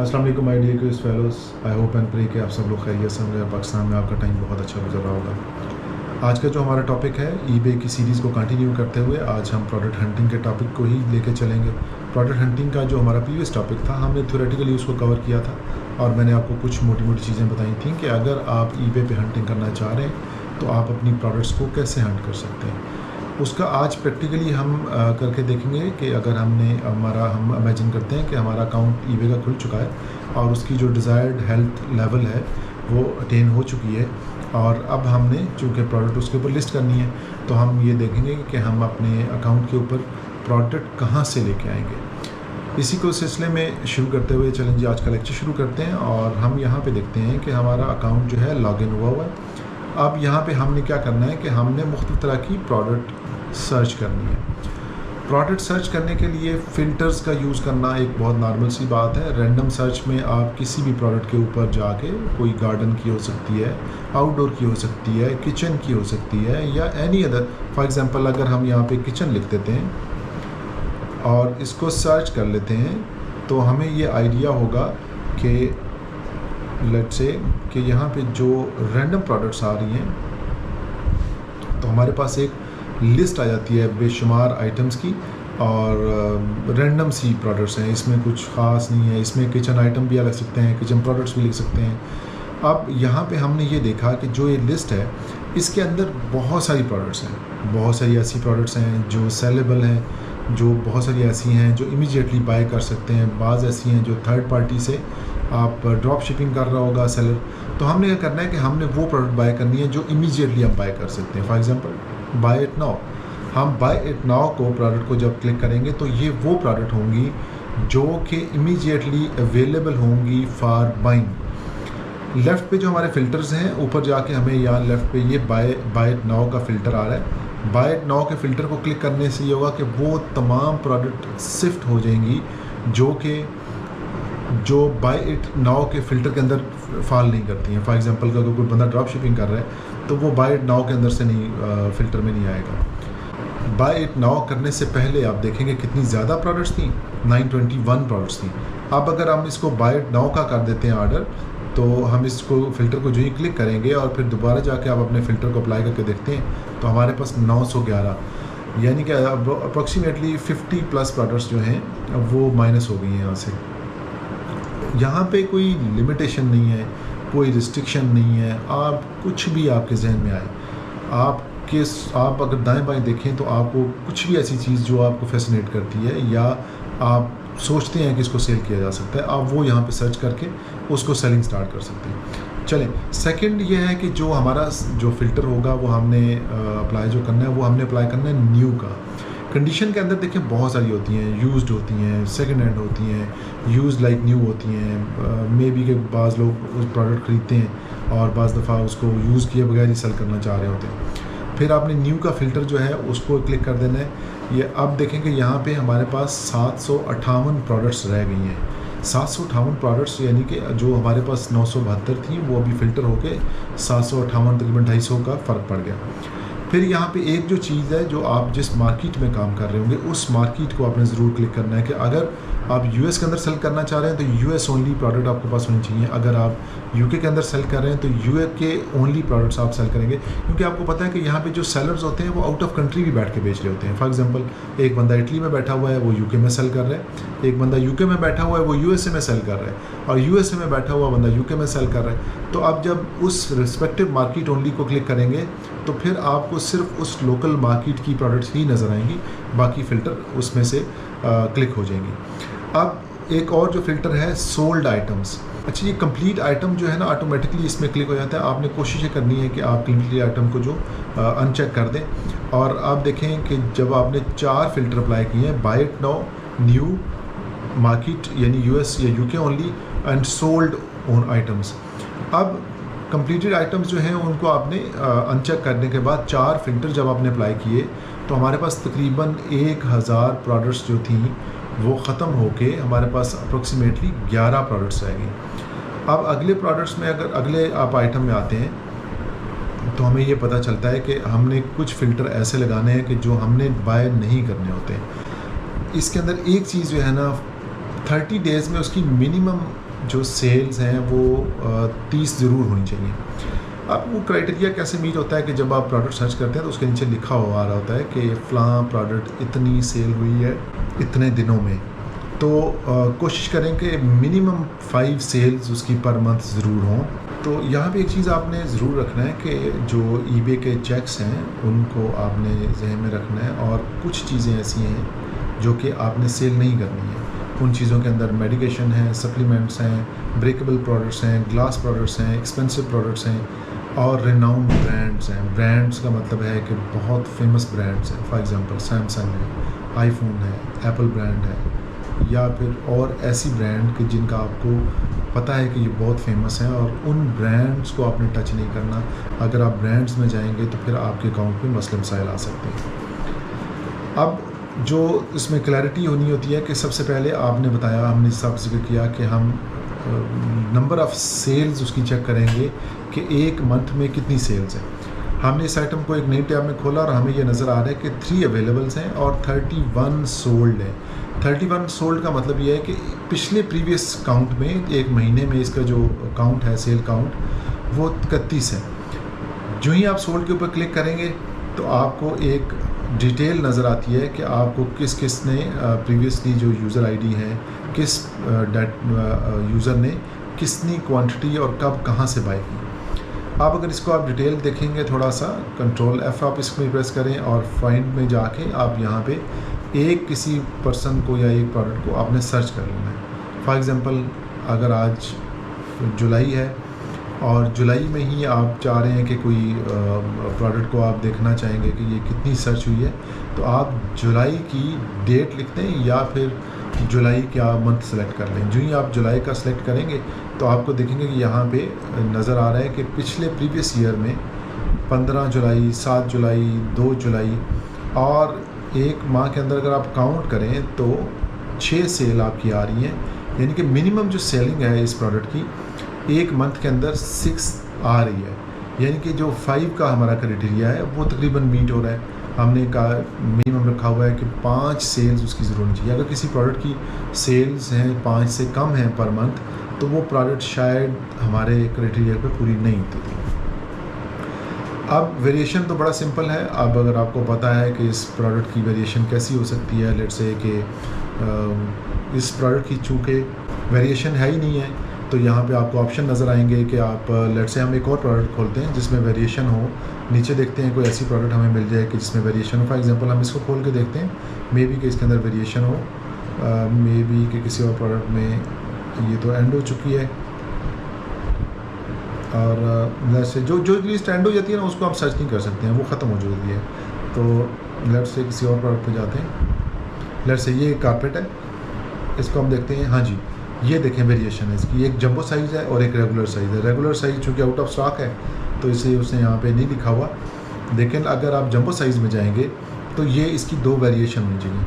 अस्सलाम वालेकुम my dear cues fellows. I hope and pray कि आप सब लोग खैरियत से होंगे। पाकिस्तान में आपका टाइम बहुत अच्छा गुजर रहा होगा। आज का जो हमारा टॉपिक है ईबे की सीरीज़ को कंटिन्यू करते हुए आज हम प्रोडक्ट हंटिंग के टॉपिक को ही लेके चलेंगे। प्रोडक्ट हंटिंग का जो हमारा प्रीवियस टॉपिक था हमने थ्योरेटिकली उसको कवर किया था और मैंने आपको कुछ मोटी मोटी चीज़ें बताई थी कि अगर आप ईबे पे हंटिंग करना चाह रहे हैं तो आप अपनी प्रोडक्ट्स को कैसे हंट कर सकते हैं। उसका आज प्रैक्टिकली हम करके देखेंगे कि अगर हम इमेजिन करते हैं कि हमारा अकाउंट ईबे का खुल चुका है और उसकी जो डिज़ायर्ड हेल्थ लेवल है वो अटेन हो चुकी है और अब हमने चूँकि प्रोडक्ट उसके ऊपर लिस्ट करनी है तो हम ये देखेंगे कि हम अपने अकाउंट के ऊपर प्रोडक्ट कहाँ से लेके आएंगे। इसी को सिलसिले में शुरू करते हुए चलें जी आज का लेक्चर शुरू करते हैं और हम यहाँ पे देखते हैं कि हमारा अकाउंट जो है लॉगिन हुआ है। अब यहाँ पे हमने क्या करना है कि हमने मुख्तलिफ़ तरह की प्रोडक्ट सर्च करनी है। प्रोडक्ट सर्च करने के लिए फ़िल्टर्स का यूज़ करना एक बहुत नॉर्मल सी बात है। रैंडम सर्च में आप किसी भी प्रोडक्ट के ऊपर जाके कोई गार्डन की हो सकती है, आउटडोर की हो सकती है, किचन की हो सकती है या एनी अदर। फॉर एग्ज़ाम्पल अगर हम यहाँ पे किचन लिख देते हैं और इसको सर्च कर लेते हैं तो हमें ये आइडिया होगा कि लेट्स से कि यहाँ पे जो रैंडम प्रोडक्ट्स आ रही हैं तो हमारे पास एक लिस्ट आ जाती है बेशुमार आइटम्स की और रैंडम सी प्रोडक्ट्स हैं। इसमें कुछ ख़ास नहीं है। इसमें किचन आइटम भी लिख सकते हैं, किचन प्रोडक्ट्स भी लिख सकते हैं। अब यहाँ पे हमने ये देखा कि जो ये लिस्ट है इसके अंदर बहुत सारी प्रोडक्ट्स हैं। बहुत सारी ऐसी प्रोडक्ट्स हैं जो सेलेबल हैं, जो बहुत सारी ऐसी हैं जो इमीडिएटली बाय कर सकते हैं, बाज़ ऐसी हैं जो थर्ड पार्टी से आप ड्रॉप शिपिंग कर रहा होगा सेलर। तो हमने क्या करना है कि हमने वो प्रोडक्ट बाय करनी है जो इमीडिएटली हम बाय कर सकते हैं। For example buy it now. हम बाय इट नाउ को प्रोडक्ट को जब क्लिक करेंगे तो ये वो प्रोडक्ट होंगी जो कि इमीडिएटली अवेलेबल होंगी फॉर बाइंग। लेफ़्ट पे जो हमारे फ़िल्टर्स हैं ऊपर जाके हमें यहाँ लेफ़्ट पे ये बाय इट नाउ का फ़िल्टर आ रहा है। बाय इट नाउ के फ़िल्टर को क्लिक करने से ये होगा कि वो तमाम प्रोडक्ट शिफ्ट हो जाएंगी जो बाय इट नाउ के फ़िल्टर के अंदर फॉल नहीं करती हैं। फॉर एग्जांपल अगर कोई बंदा ड्रॉप शिपिंग कर रहा है तो वो बाय इट नाउ के अंदर से नहीं फ़िल्टर में नहीं आएगा। बाय इट नाउ करने से पहले आप देखेंगे कितनी ज़्यादा प्रोडक्ट्स थी, 921 प्रोडक्ट्स थी। अब अगर हम इसको बाय इट नाउ का कर देते हैं ऑर्डर तो हम इसको फ़िल्टर को जो ही क्लिक करेंगे और फिर दोबारा जाके आप अपने फ़िल्टर को अप्लाई करके देखते हैं तो हमारे पास 911 यानी कि अप्रॉक्सीमेटली 50 प्लस प्रोडक्ट्स जो हैं वो माइनस हो गई हैं यहाँ से। यहाँ पे कोई लिमिटेशन नहीं है, कोई रिस्ट्रिक्शन नहीं है। आप कुछ भी आपके जहन में आए, आप अगर दाएं बाएं देखें तो आपको कुछ भी ऐसी चीज़ जो आपको फैसिनेट करती है या आप सोचते हैं कि इसको सेल किया जा सकता है, आप वो यहाँ पे सर्च करके उसको सेलिंग स्टार्ट कर सकते हैं। चलें, सेकंड ये है कि जो हमारा जो फ़िल्टर होगा वो हमने अप्लाई जो करना है वो हमने अप्लाई करना है न्यू का। कंडीशन के अंदर देखिए बहुत सारी होती हैं, यूज्ड होती हैं, सेकंड हैंड होती हैं, यूज्ड लाइक न्यू होती हैं। मे बी के बाज़ लोग उस प्रोडक्ट ख़रीदते हैं और बाज़ दफ़ा उसको यूज़ किए बगैर ही सेल करना चाह रहे होते हैं। फिर आपने न्यू का फ़िल्टर जो है उसको क्लिक कर देना है। ये अब देखेंगे यहाँ पे हमारे पास 758 प्रोडक्ट्स रह गई हैं। 758 प्रोडक्ट्स यानी कि जो हमारे पास 972 थी वो अभी फ़िल्टर होके 758 तकरीबन 250 का फ़र्क पड़ गया। फिर यहाँ पे एक जो चीज़ है जो आप जिस मार्केट में काम कर रहे होंगे उस मार्केट को आपने ज़रूर क्लिक करना है कि अगर आप यूएस के अंदर सेल करना चाह रहे हैं तो यूएस ओनली प्रोडक्ट आपके पास होनी चाहिए। अगर आप यूके के अंदर सेल कर रहे हैं तो यूके के ओनली प्रोडक्ट्स आप सेल करेंगे, क्योंकि आपको पता है कि यहाँ पे जो सेलर्स होते हैं वो आउट ऑफ कंट्री भी बैठ के बेच रहे होते हैं। फॉर एग्जांपल एक बंदा इटली में बैठा हुआ है वो यूके में सेल कर रहा है, एक बंदा यूके में बैठा हुआ है वो यूएसए में सेल कर रहा है और यूएसए में बैठा हुआ बंदा यूके में सेल कर रहा है। तो आप जब उस रिस्पेक्टिव मार्केट ओनली को क्लिक करेंगे तो फिर आपको सिर्फ उस लोकल मार्केट की प्रोडक्ट्स ही नज़र आएंगी, बाकी फ़िल्टर उसमें से क्लिक हो जाएंगी। अब एक और जो फ़िल्टर है सोल्ड आइटम्स। अच्छा, ये कंप्लीट आइटम जो है ना ऑटोमेटिकली इसमें क्लिक हो जाता है। आपने कोशिश ये करनी है कि आप कंप्लीट आइटम को जो अनचेक कर दें और आप देखें कि जब आपने 4 फ़िल्टर अप्लाई किए हैं, buy it now, new, market यानी यूएस या UK only and sold on items. अब कंप्लीटेड आइटम्स जो हैं उनको आपने अनचेक करने के बाद 4 फ़िल्टर जब आपने अप्लाई किए तो हमारे पास तकरीबन 1000 प्रोडक्ट्स जो थी वो ख़त्म होके हमारे पास अप्रोक्सीमेटली 11 प्रोडक्ट्स रह गई। अब अगले प्रोडक्ट्स में अगर अगले आप आइटम में आते हैं तो हमें ये पता चलता है कि हमने कुछ फ़िल्टर ऐसे लगाने हैं कि जो हमने बाय नहीं करने होते हैं। इसके अंदर एक चीज़ जो है ना 30 डेज़ में उसकी मिनिमम जो सेल्स हैं वो 30 ज़रूर होनी चाहिए। अब वो क्राइटेरिया कैसे मीट होता है कि जब आप प्रोडक्ट सर्च करते हैं तो उसके नीचे लिखा हुआ आ रहा होता है कि फ़लाँ प्रोडक्ट इतनी सेल हुई है इतने दिनों में। तो कोशिश करें कि मिनिमम 5 सेल्स उसकी पर मंथ ज़रूर हों। तो यहाँ पे एक चीज़ आपने ज़रूर रखना है कि जो ईबे के चेक्स हैं उनको आपने जहन में रखना है, और कुछ चीज़ें ऐसी हैं जो कि आपने सेल नहीं करनी है। उन चीज़ों के अंदर मेडिकेशन है, सप्लीमेंट्स हैं, ब्रेकेबल प्रोडक्ट्स हैं, ग्लास प्रोडक्ट्स हैं, एक्सपेंसिव प्रोडक्ट्स हैं, और रिनाउंड ब्रांड्स हैं। ब्रांड्स का मतलब है कि बहुत फेमस ब्रांड्स हैं। फॉर एग्जांपल सैमसंग है, आईफोन है, एप्पल ब्रांड है, या फिर और ऐसी ब्रांड कि जिनका आपको पता है कि ये बहुत फेमस हैं, और उन ब्रांड्स को आपने टच नहीं करना। अगर आप ब्रांड्स में जाएंगे तो फिर आपके अकाउंट में मसले मसाइल आ सकते हैं। अब जो इसमें क्लैरिटी होनी होती है कि सबसे पहले आपने बताया, हमने साफ जिक्र किया कि हम नंबर ऑफ़ सेल्स उसकी चेक करेंगे कि एक मंथ में कितनी सेल्स हैं। हमने इस आइटम को एक नई टैब में खोला और हमें ये नज़र आ रहा है कि 3 अवेलेबल्स हैं और 31 सोल्ड हैं। 31 सोल्ड का मतलब ये है कि पिछले प्रीवियस काउंट में, एक महीने में इसका जो काउंट है, सेल काउंट, वो 31 है। जो ही आप सोल्ड के ऊपर क्लिक करेंगे तो आपको एक डिटेल नज़र आती है कि आपको किस ने प्रीवियसली जो यूज़र आईडी है, किस यूज़र ने कितनी क्वांटिटी और कब कहाँ से बाय की। आप अगर इसको आप डिटेल देखेंगे थोड़ा सा, कंट्रोल F आप इसमें प्रेस करें और फाइंड में जाके आप यहाँ पे एक किसी पर्सन को या एक प्रोडक्ट को आपने सर्च कर लेना है। फॉर एग्ज़ाम्पल अगर आज जुलाई है और जुलाई में ही आप चाह रहे हैं कि कोई प्रोडक्ट को आप देखना चाहेंगे कि ये कितनी सर्च हुई है, तो आप जुलाई की डेट लिख दें या फिर जुलाई का मंथ सेलेक्ट कर लें। जो ही आप जुलाई का सेलेक्ट करेंगे तो आपको देखेंगे कि यहाँ पे नज़र आ रहा है कि पिछले प्रीवियस ईयर में 15 जुलाई, 7 जुलाई, 2 जुलाई और एक माह के अंदर अगर आप काउंट करें तो 6 सेल आपकी आ रही हैं। यानी कि मिनिमम जो सेलिंग है इस प्रोडक्ट की एक मंथ के अंदर 6 आ रही है। यानी कि जो 5 का हमारा क्राइटेरिया है वो तकरीबन मीट हो रहा है। हमने कहा मिनिमम रखा हुआ है कि 5 सेल्स उसकी ज़रूर होनी चाहिए। अगर किसी प्रोडक्ट की सेल्स हैं 5 से कम हैं पर मंथ, तो वो प्रोडक्ट शायद हमारे क्राइटेरिया पे पूरी नहीं होती थी। अब वेरिएशन तो बड़ा सिंपल है। अब अगर आपको पता है कि इस प्रोडक्ट की वेरिएशन कैसी हो सकती है, लेट्स से कि इस प्रोडक्ट की चूँकि वेरिएशन है ही नहीं है, तो यहाँ पे आपको ऑप्शन नज़र आएंगे कि आप लेट्स से हम एक और प्रोडक्ट खोलते हैं जिसमें वेरिएशन हो। नीचे देखते हैं कोई ऐसी प्रोडक्ट हमें मिल जाए कि जिसमें वेरिएशन हो। फॉर एग्जांपल हम इसको खोल के देखते हैं, मे बी कि इसके अंदर वेरिएशन हो, मे बी कि किसी और प्रोडक्ट में ये तो एंड हो चुकी है, और लेट्स से जो लिस्ट एंड हो जाती है ना उसको हम सर्च नहीं कर सकते हैं, वो ख़त्म हो चुकी है। तो लेट्स से किसी और प्रोडक्ट पे जाते हैं। लेट्स से ये कारपेट है, इसको हम देखते हैं। हाँ जी, ये देखें वेरिएशन है इसकी, एक जंबो साइज़ है और एक रेगुलर साइज़ है। रेगुलर साइज़ चूँकि आउट ऑफ स्टॉक है तो इसे उसने यहाँ पे नहीं लिखा हुआ, लेकिन अगर आप जंबो साइज़ में जाएंगे तो ये इसकी 2 वेरिएशन होनी चाहिए।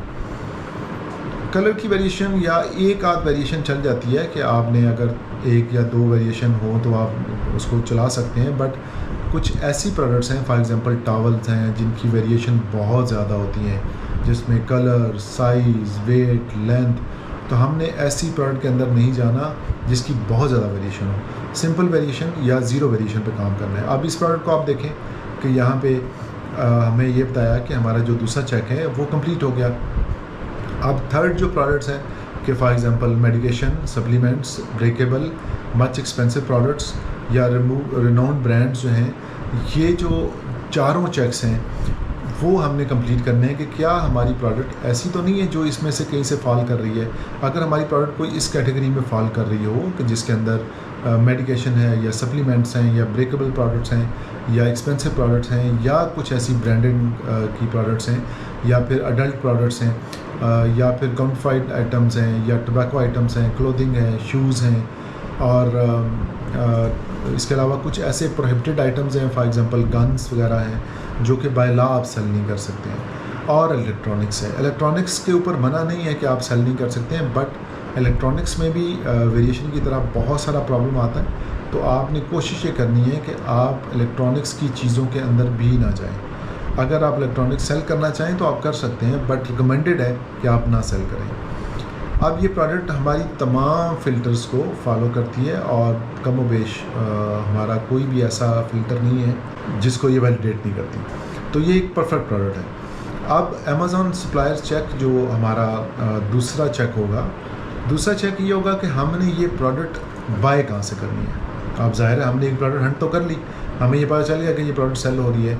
कलर की वेरिएशन या एक आध वेरिएशन चल जाती है कि आपने अगर 1 या 2 वेरिएशन हो तो आप उसको चला सकते हैं, बट कुछ ऐसी प्रोडक्ट्स हैं, फॉर एग्जांपल टॉवल्स हैं जिनकी वेरिएशन बहुत ज़्यादा होती हैं, जिसमें कलर, साइज़, वेट, लेंथ, तो हमने ऐसी प्रोडक्ट के अंदर नहीं जाना जिसकी बहुत ज़्यादा वेरिएशन हो। सिंपल वेरिएशन या ज़ीरो वेरिएशन पे काम करना है। अब इस प्रोडक्ट को आप देखें कि यहाँ पे हमें ये बताया कि हमारा जो दूसरा चेक है वो कंप्लीट हो गया। अब थर्ड जो प्रोडक्ट्स हैं कि for example medication, supplements, breakable, much expensive products या रिनाउंड ब्रांड्स जो हैं, ये जो चारों चेक्स हैं वो हमने कंप्लीट करने हैं कि क्या हमारी प्रोडक्ट ऐसी तो नहीं है जो इसमें से कहीं से फॉल कर रही है। अगर हमारी प्रोडक्ट कोई इस कैटेगरी में फॉल कर रही हो कि जिसके अंदर मेडिकेशन है या सप्लीमेंट्स हैं या ब्रेकेबल प्रोडक्ट्स हैं या एक्सपेंसिव प्रोडक्ट्स हैं या कुछ ऐसी ब्रांडेड की प्रोडक्ट्स हैं या फिर अडल्ट प्रोडक्ट्स हैं या फिर काउंटरफाइड आइटम्स हैं या टोबैको आइटम्स हैं, क्लोथिंग है, शूज़ हैं, और इसके अलावा कुछ ऐसे प्रोहिबिटेड आइटम्स हैं, फॉर एग्जांपल गन्स वगैरह हैं जो कि बाय लॉ आप सेल नहीं कर सकते हैं, और इलेक्ट्रॉनिक्स है। इलेक्ट्रॉनिक्स के ऊपर मना नहीं है कि आप सेल नहीं कर सकते हैं, बट इलेक्ट्रॉनिक्स में भी वेरिएशन की तरह बहुत सारा प्रॉब्लम आता है। तो आपने कोशिश ये करनी है कि आप इलेक्ट्रॉनिक्स की चीज़ों के अंदर भी ना जाएं। अगर आप इलेक्ट्रॉनिक्स सेल करना चाहें तो आप कर सकते हैं, बट रिकमेंडेड है कि आप ना सेल करें। अब ये प्रोडक्ट हमारी तमाम फ़िल्टर्स को फॉलो करती है और कम बेश हमारा कोई भी ऐसा फ़िल्टर नहीं है जिसको ये वैलिडेट नहीं करती। तो ये एक परफेक्ट प्रोडक्ट है। अब अमेज़ॉन सप्लायर चेक जो हमारा दूसरा चेक होगा, दूसरा चेक ये होगा कि हमने ये प्रोडक्ट बाय कहाँ से करनी है। अब ज़ाहिर है हमने एक प्रोडक्ट हंट तो कर ली, हमें ये पता चल गया कि ये प्रोडक्ट सेल हो रही है,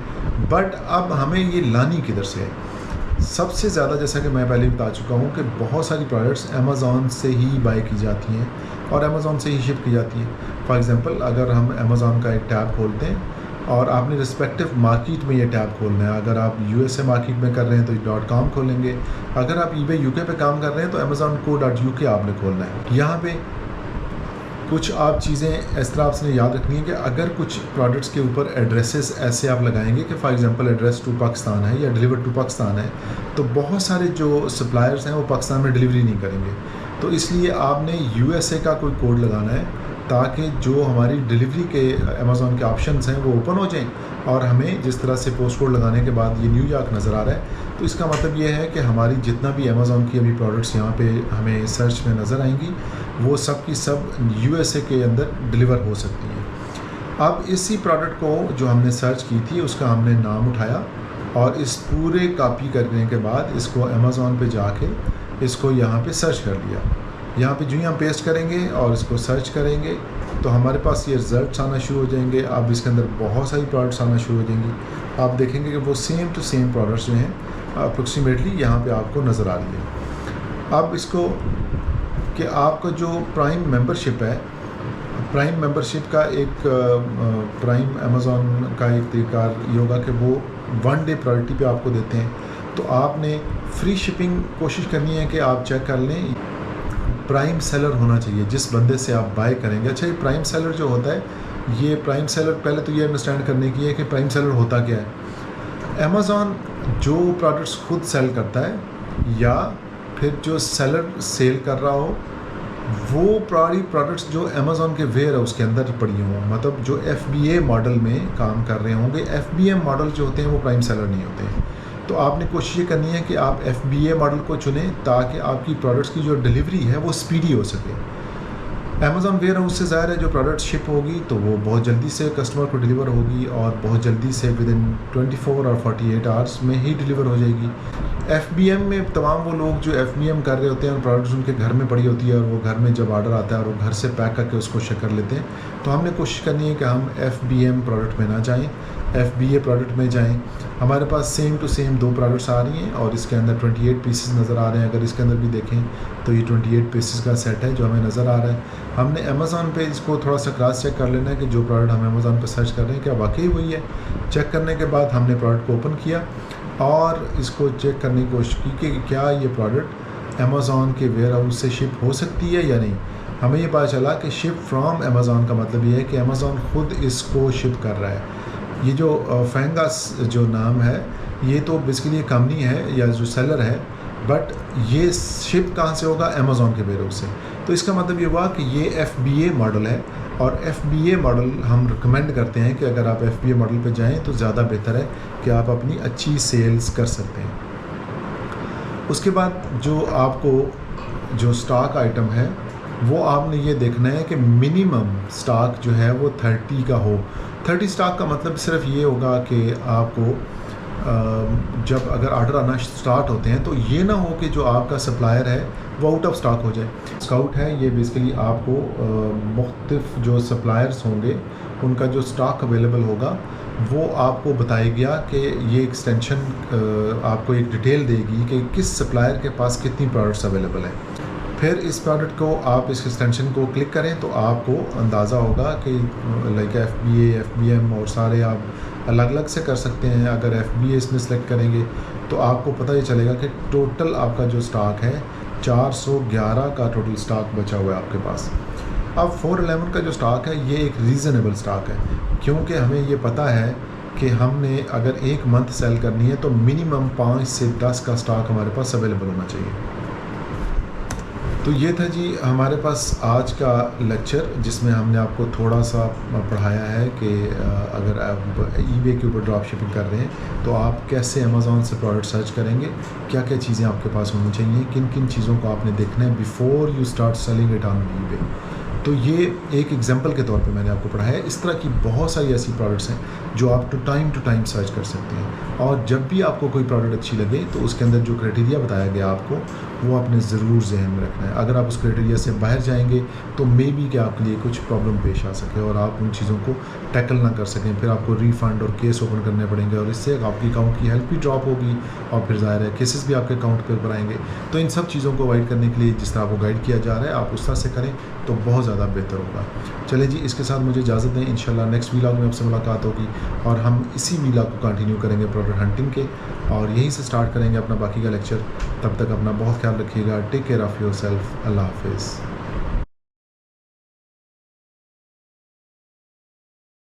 बट अब हमें ये लानी किधर से है। सबसे ज़्यादा, जैसा कि मैं पहले बता चुका हूँ, कि बहुत सारी प्रोडक्ट्स अमेज़ॉन से ही बाय की जाती हैं और अमेज़ॉन से ही शिप की जाती हैं। फॉर एग्ज़ाम्पल, अगर हम अमेज़ॉन का एक टैब खोलते हैं और आपने रिस्पेक्टिव मार्केट में ये टैब खोलना है, अगर आप यूएसए मार्केट में कर रहे हैं तो .com खोलेंगे, अगर आप eBay UK पे काम कर रहे हैं तो amazon.co.uk आपने खोलना है। यहाँ पे कुछ आप चीज़ें इस तरह आपने याद रखनी है कि अगर कुछ प्रोडक्ट्स के ऊपर एड्रेसेस ऐसे आप लगाएंगे कि for example address to Pakistan है या डिलीवर टू पाकिस्तान है, तो बहुत सारे जो सप्लायर्स हैं वो पाकिस्तान में डिलीवरी नहीं करेंगे। तो इसलिए आपने यूएसए का कोई कोड लगाना है ताकि जो हमारी डिलीवरी के अमेज़ॉन के ऑप्शंस हैं वो ओपन हो जाएं और हमें जिस तरह से पोस्ट कोड लगाने के बाद ये न्यूयॉर्क नज़र आ रहा है, तो इसका मतलब ये है कि हमारी जितना भी अमेज़ॉन की अभी प्रोडक्ट्स यहाँ पे हमें सर्च में नज़र आएंगी वो सब की सब यूएसए के अंदर डिलीवर हो सकती हैं। अब इसी प्रोडक्ट को जो हमने सर्च की थी उसका हमने नाम उठाया और इस पूरे कॉपी करने के बाद इसको अमेज़ॉन पे जाके इसको यहाँ पे सर्च कर लिया। यहाँ पे जो ही हम पेस्ट करेंगे और इसको सर्च करेंगे तो हमारे पास ये रिज़ल्ट्स आना शुरू हो जाएंगे। अब इसके अंदर बहुत सारी प्रोडक्ट्स आना शुरू हो जाएंगी। आप देखेंगे कि वो सेम टू सेम प्रोडक्ट्स जो हैं अप्रोक्सीमेटली यहाँ पे आपको नज़र आ रही है। अब इसको कि आपका जो प्राइम मेंबरशिप है, प्राइम मेंबरशिप का एक प्राइम अमेज़ॉन का एक तरीका ये होगा कि वो 1 डे प्रायोरिटी पे आपको देते हैं। तो आपने फ्री शिपिंग कोशिश करनी है कि आप चेक कर लें, प्राइम सेलर होना चाहिए जिस बंदे से आप बाय करेंगे। अच्छा, ये प्राइम सेलर जो होता है, ये प्राइम सेलर पहले तो ये अंडरस्टैंड करने की है कि प्राइम सेलर होता क्या है। अमेज़ॉन जो प्रोडक्ट्स खुद सेल करता है या फिर जो सेलर सेल कर रहा हो वो प्रारी प्रोडक्ट्स जो अमेज़ॉन के वेयर हाउस के अंदर पड़ी हों, मतलब जो FBA मॉडल में काम कर रहे होंगे। FBM मॉडल जो होते हैं वो प्राइम सेलर नहीं होते हैं। तो आपने कोशिश ये करनी है कि आप FBA मॉडल को चुनें ताकि आपकी प्रोडक्ट्स की जो डिलीवरी है वो स्पीडी हो सके। अमेज़ॉन वेयर हाउस से ज़ाहिर है जो प्रोडक्ट शिप होगी तो वो बहुत जल्दी से कस्टमर को डिलीवर होगी और बहुत जल्दी से विदिन 24 और 48 आवर्स में ही डिलीवर हो जाएगी। FBM में तमाम वो लोग जो FBM कर रहे होते हैं और प्रोडक्ट्स उनके घर में पड़ी होती है और वो घर में जब ऑर्डर आता है और वो घर से पैक करके उसको शेक कर लेते हैं। तो हमने कोशिश करनी है कि हम FBM प्रोडक्ट में ना जाएं, FBA प्रोडक्ट में जाएं। हमारे पास सेम टू सेम 2 प्रोडक्ट्स आ रही हैं और इसके अंदर 28 पीसेस नज़र आ रहे हैं। अगर इसके अंदर भी देखें तो ये 28 पीसेस का सेट है जो हमें नज़र आ रहा है। हमने अमेज़ॉन पे इसको थोड़ा सा क्रॉस चेक कर लेना है कि जो प्रोडक्ट हम अमेज़ॉन पे सर्च कर रहे हैं क्या वाकई वही है। चेक करने के बाद हमने प्रोडक्ट को ओपन किया और इसको चेक करने की कोशिश की कि क्या ये प्रोडक्ट अमेज़ॉन के वेयर हाउस से शिप हो सकती है या नहीं। हमें ये पता चला कि शिप फ्रॉम अमेज़ॉन का मतलब ये है कि अमेज़ॉन ख़ुद इसको शिप कर रहा है। ये जो फैंगास जो नाम है ये तो बेसिकली कंपनी है या जो सेलर है, बट ये शिप कहाँ से होगा, अमेज़ॉन के वेयर हाउस से। तो इसका मतलब ये हुआ कि ये FBA मॉडल है और FBA मॉडल हम रिकमेंड करते हैं कि अगर आप FBA मॉडल पे जाएं तो ज़्यादा बेहतर है कि आप अपनी अच्छी सेल्स कर सकते हैं। उसके बाद जो आपको जो स्टॉक आइटम है वो आपने ये देखना है कि मिनिमम स्टॉक जो है वो 30 का हो। 30 स्टॉक का मतलब सिर्फ ये होगा कि आपको जब अगर ऑर्डर आना स्टार्ट होते हैं तो ये ना हो कि जो आपका सप्लायर है वो आउट ऑफ स्टॉक हो जाए। स्काउट है ये बेसिकली आपको मुख्तलिफ जो सप्लायर्स होंगे उनका जो स्टॉक अवेलेबल होगा वो आपको बताएगा कि ये एक्सटेंशन आपको एक डिटेल देगी कि किस सप्लायर के पास कितनी प्रोडक्ट्स अवेलेबल हैं। फिर इस प्रोडक्ट को आप इस एक्सटेंशन को क्लिक करें तो आपको अंदाज़ा होगा कि लाइक FBA, FBM और सारे आप अलग अलग से कर सकते हैं। अगर FBA इसमें सेलेक्ट करेंगे तो आपको पता ही चलेगा कि टोटल आपका जो स्टॉक है 411 का टोटल स्टॉक बचा हुआ है आपके पास। अब 411 का जो स्टॉक है ये एक रीज़नेबल स्टॉक है क्योंकि हमें ये पता है कि हमने अगर 1 मंथ सेल करनी है तो मिनिमम 5 से 10 का स्टॉक हमारे पास अवेलेबल होना चाहिए। तो ये था जी हमारे पास आज का लेक्चर, जिसमें हमने आपको थोड़ा सा पढ़ाया है कि अगर आप ईबे के ऊपर ड्रॉप शिपिंग कर रहे हैं तो आप कैसे अमेज़ॉन से प्रोडक्ट सर्च करेंगे, क्या क्या चीज़ें आपके पास होनी चाहिए, किन किन चीज़ों को आपने देखना है before you start selling it on eBay. तो ये एक एग्जांपल के तौर पे मैंने आपको पढ़ाया है। इस तरह की बहुत सारी ऐसी प्रोडक्ट्स हैं जो आप टू टाइम सर्च कर सकते हैं, और जब भी आपको कोई प्रोडक्ट अच्छी लगे तो उसके अंदर जो क्राइटेरिया बताया गया आपको वो आपने ज़रूर जहन में रखना है। अगर आप उस क्राइटेरिया से बाहर जाएंगे तो मे बी कि आपके लिए कुछ प्रॉब्लम पेश आ सके और आप उन चीज़ों को टैकल ना कर सकें, फिर आपको रिफ़ंड और केस ओपन करने पड़ेंगे और इससे आपकी अकाउंट की हेल्प भी ड्रॉप होगी और फिर ज़ाहिर है केसेस भी आपके अकाउंट के ऊपर आएंगे। तो इन सब चीज़ों को अवॉइड करने के लिए जिस तरह आपको गाइड किया जा रहा है आप उस तरह से करें तो बहुत ज़्यादा बेहतर होगा। चलें जी, इसके साथ मुझे इजाज़त दें। इंशाल्लाह नेक्स्ट वीलॉग में आपसे मुलाकात होगी और हम इसी वीलॉग को कंटिन्यू करेंगे प्रोडक्ट हंटिंग के, और यहीं से स्टार्ट करेंगे अपना बाकी का लेक्चर। तब तक अपना बहुत ख्याल रखिएगा। Take care of yourself. अल्लाह हाफ़िज़।